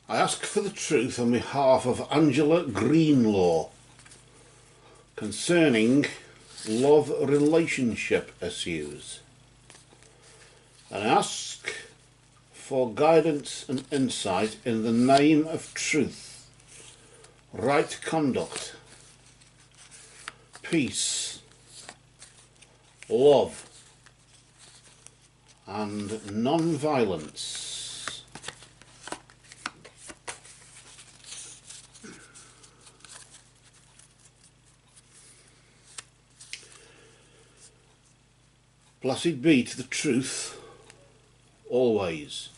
I ask for the truth on behalf of Angela Greenlaw concerning love relationship issues. And I ask for guidance and insight in the name of truth, right conduct, peace, love and non-violence. Blessed be to the truth always.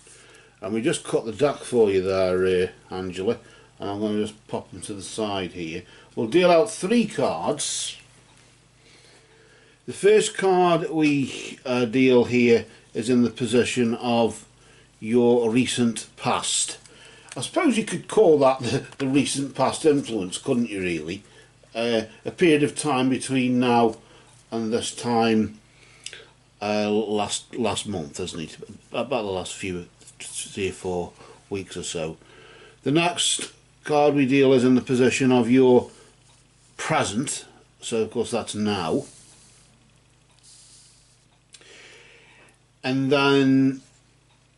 And we just cut the deck for you there, Angela, and I'm going to just pop them to the side here. We'll deal out 3 cards. The first card we deal here is in the position of your recent past. I suppose you could call that the recent past influence, couldn't you really? A period of time between now and this time last month, isn't it? About the last 3 or 4 weeks or so. The next card we deal is in the position of your present, so of course that's now. And then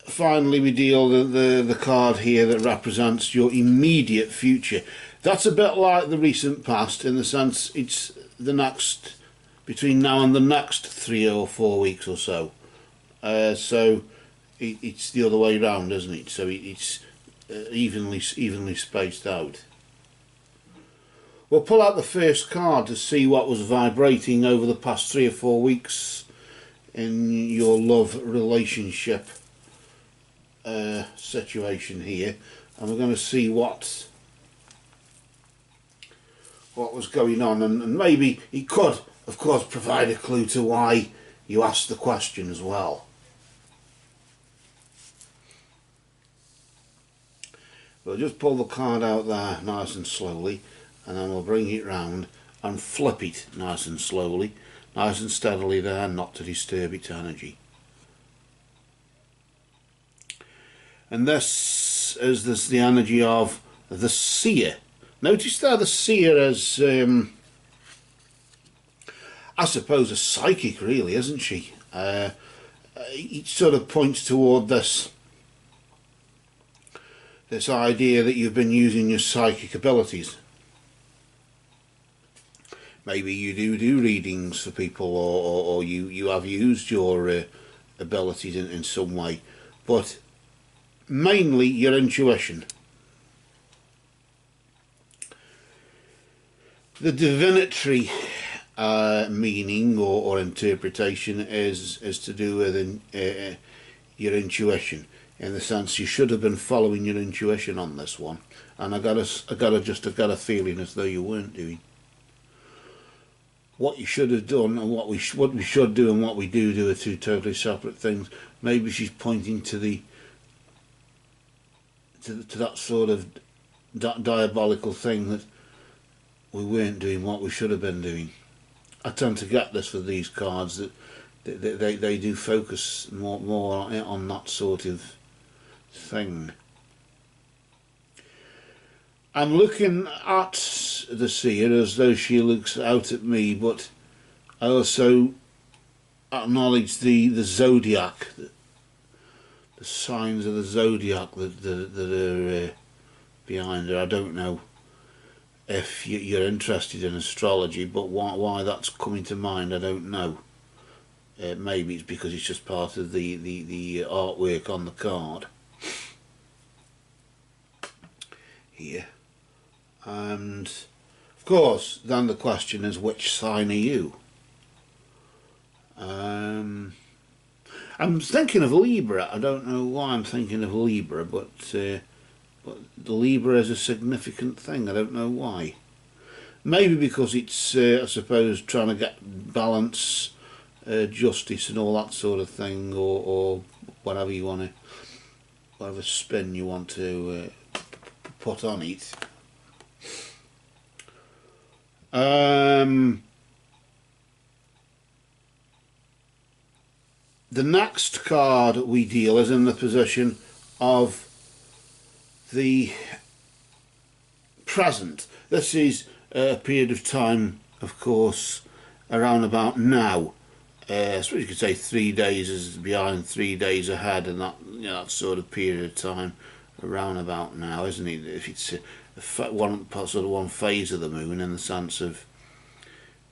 finally we deal the card here that represents your immediate future. That's a bit like the recent past in the sense it's the next, between now and the next 3 or 4 weeks or so. So it's the other way round, isn't it? So it's evenly spaced out. We'll pull out the first card to see what was vibrating over the past 3 or 4 weeks in your love relationship situation here, and we're going to see what was going on, and maybe it could of course provide a clue to why you asked the question as well. We'll just pull the card out there nice and slowly, and then we'll bring it round and flip it nice and slowly, nice and steadily there, not to disturb its energy. And this is the energy of the seer. Notice there the seer is, I suppose, a psychic really, isn't she? It sort of points toward this idea that you've been using your psychic abilities. Maybe you do readings for people, or you have used your abilities in some way, but mainly your intuition. The divinatory meaning or interpretation is to do with your intuition, in the sense you should have been following your intuition on this one, and I got a feeling as though you weren't doing. What you should have done and what we should do and what we do are 2 totally separate things. Maybe she's pointing to that sort of diabolical thing that we weren't doing what we should have been doing. I tend to get this with these cards, that they do focus more on that sort of thing. I'm looking at the seer as though she looks out at me, but I also acknowledge the zodiac, the signs of the zodiac that are behind her. I don't know if you're interested in astrology, but why that's coming to mind, I don't know. Maybe it's because it's just part of the artwork on the card here. And of course then the question is, which sign are you? I'm thinking of Libra. I don't know why I'm thinking of Libra, but the Libra is a significant thing. I don't know why. Maybe because it's I suppose trying to get balance, justice and all that sort of thing, or whatever you want to, whatever spin you want to put on it. The next card we deal is in the position of the present. This is a period of time, of course, around about now. I suppose you could say 3 days is behind, 3 days ahead, and that, you know, that sort of period of time around about now, isn't it? If it's one sort of one phase of the moon, in the sense of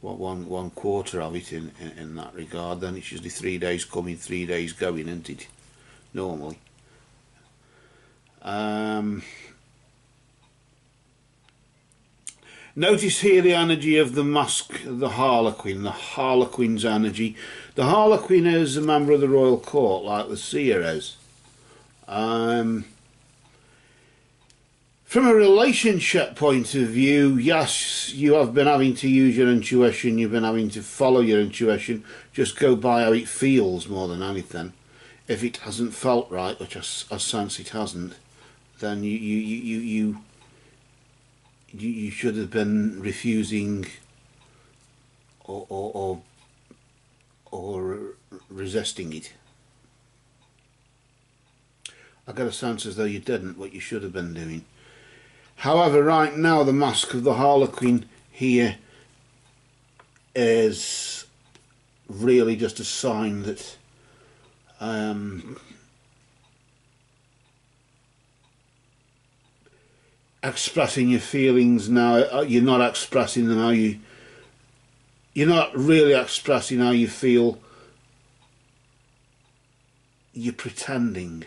what one quarter of it in that regard, then it's usually 3 days coming, 3 days going, isn't it? Normally. Notice here the energy of the mask, the Harlequin, the Harlequin's energy. The Harlequin is a member of the royal court, like the seer is. From a relationship point of view, yes, you have been having to use your intuition, you've been having to follow your intuition, just go by how it feels more than anything. If it hasn't felt right, which I sense it hasn't, then you should have been refusing or resisting it. I got a sense as though you didn't what you should have been doing. However, right now the mask of the Harlequin here is really just a sign that expressing your feelings now, you're not expressing them how you're not really expressing how you feel, you're pretending.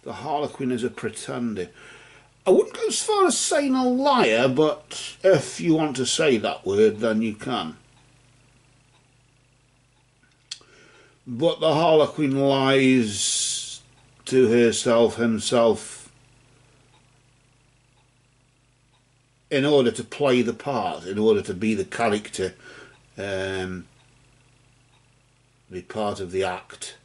The Harlequin is a pretender. I wouldn't go as far as saying a liar, but if you want to say that word, then you can. But the Harlequin lies to herself, himself, in order to play the part, in order to be the character, be part of the act.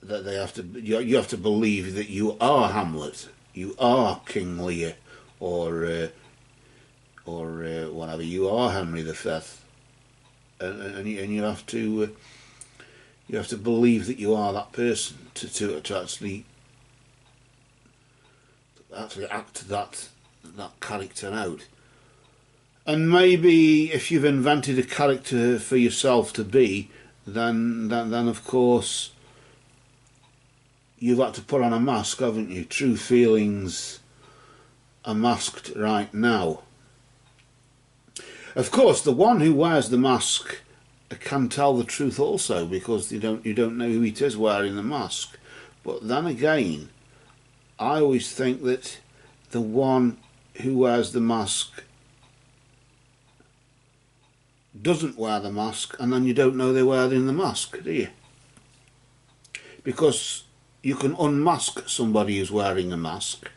That they have to, you have to believe that you are Hamlet, you are King Lear, or whatever, you are Henry V, and you have to believe that you are that person to actually act that character out. And maybe if you've invented a character for yourself to be, then of course you've had to put on a mask, haven't you? True feelings are masked right now. Of course, the one who wears the mask can tell the truth also, because you don't know who it is wearing the mask. But then again, I always think that the one who wears the mask doesn't wear the mask, and then you don't know they're wearing the mask, do you? Because you can unmask somebody who's wearing a mask,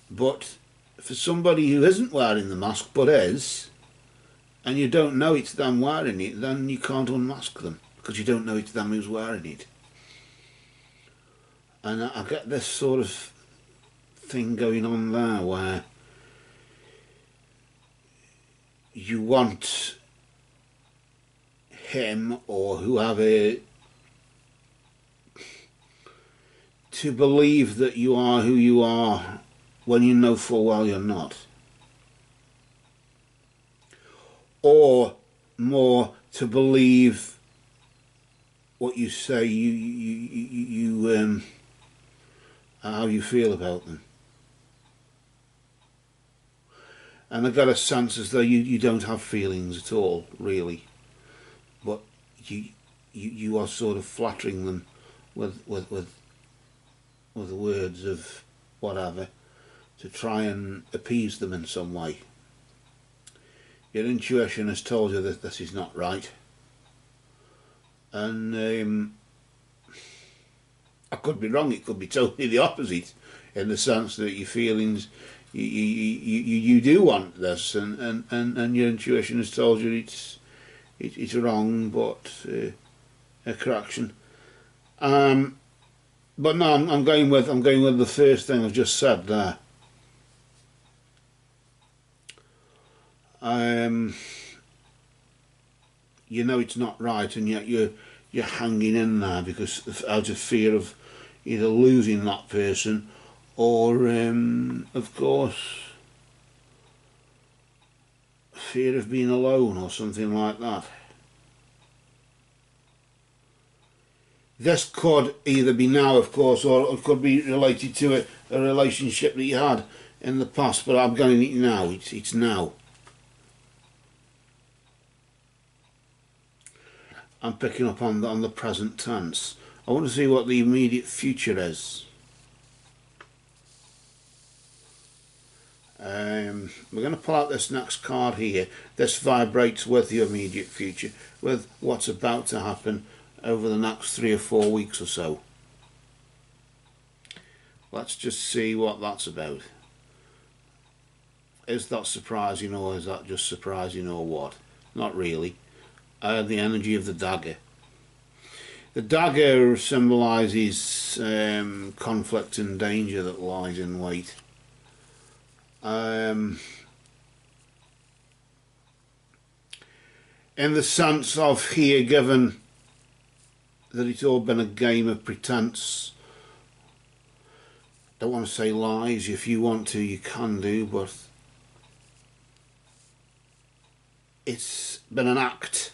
but for somebody who isn't wearing the mask but is, and you don't know it's them wearing it, then you can't unmask them, because you don't know it's them who's wearing it. And I get this sort of thing going on there, where you want him or whoever to believe that you are who you are when you know full well you're not. Or more, to believe what you say how you feel about them. And I got a sense as though you don't have feelings at all, really, but you are sort of flattering them with the words of whatever, to try and appease them in some way. Your intuition has told you that this is not right, and I could be wrong. It could be totally the opposite, in the sense that your feelings, you do want this, and your intuition has told you it's wrong, but a correction. But no, I'm going with the first thing I've just said there. You know it's not right, and yet you're hanging in there because out of fear of, either losing that person or, of course, fear of being alone or something like that. This could either be now, of course, or it could be related to a relationship that you had in the past, but I'm getting it now. It's now. I'm picking up on the present tense. I want to see what the immediate future is. We're going to pull out this next card here. This vibrates with your immediate future, with what's about to happen over the next 3 or 4 weeks or so. Let's just see what that's about. Is that surprising, or is that just surprising, or what? Not really. The energy of the dagger. The dagger symbolises conflict and danger that lies in wait. In the sense of here, given that it's all been a game of pretense, don't want to say lies. If you want to, you can do, but it's been an act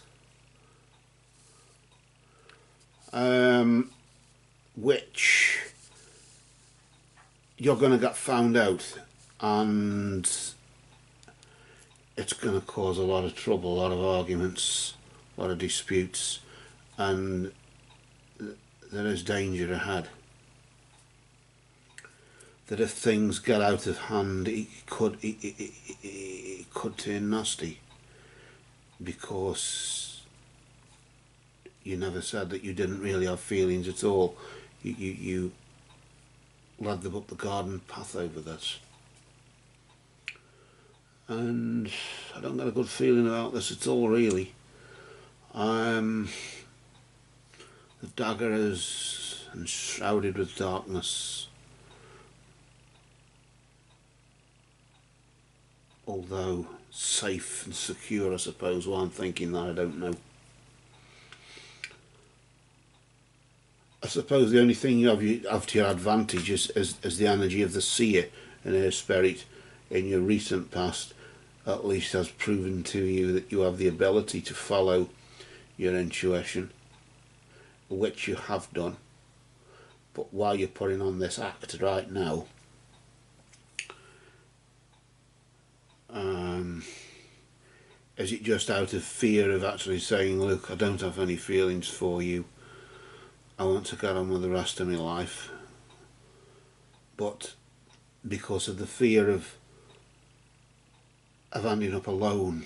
which you're going to get found out, and it's going to cause a lot of trouble, a lot of arguments, a lot of disputes, and there is danger ahead. That if things get out of hand, it could turn nasty, because you never said that you didn't really have feelings at all. You led them up the garden path over this. And I don't get a good feeling about this at all, really. The dagger is enshrouded with darkness. Although safe and secure, I suppose. Well, I'm thinking that, I don't know. I suppose the only thing you have to your advantage is the energy of the seer and her spirit in your recent past, at least has proven to you that you have the ability to follow your intuition, which you have done. But while you're putting on this act right now, is it just out of fear of actually saying, look, I don't have any feelings for you, I want to get on with the rest of my life, but because of the fear of ending up alone,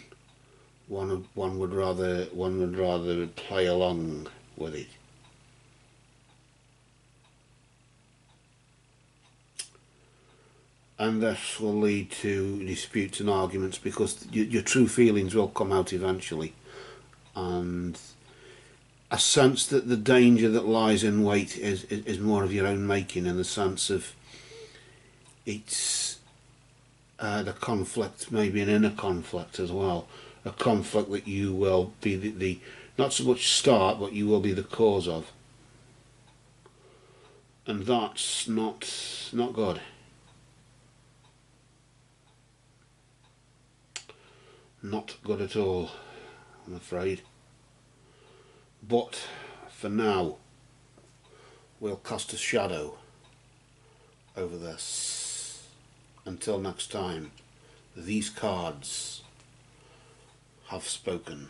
one would rather play along with it. And this will lead to disputes and arguments, because your true feelings will come out eventually, and I sense that the danger that lies in wait is more of your own making, in the sense of it's the conflict, maybe an inner conflict as well, a conflict that you will be the not so much start, but you will be the cause of, and that's not good. Not good at all, I'm afraid. But for now, we'll cast a shadow over this. Until next time, these cards have spoken.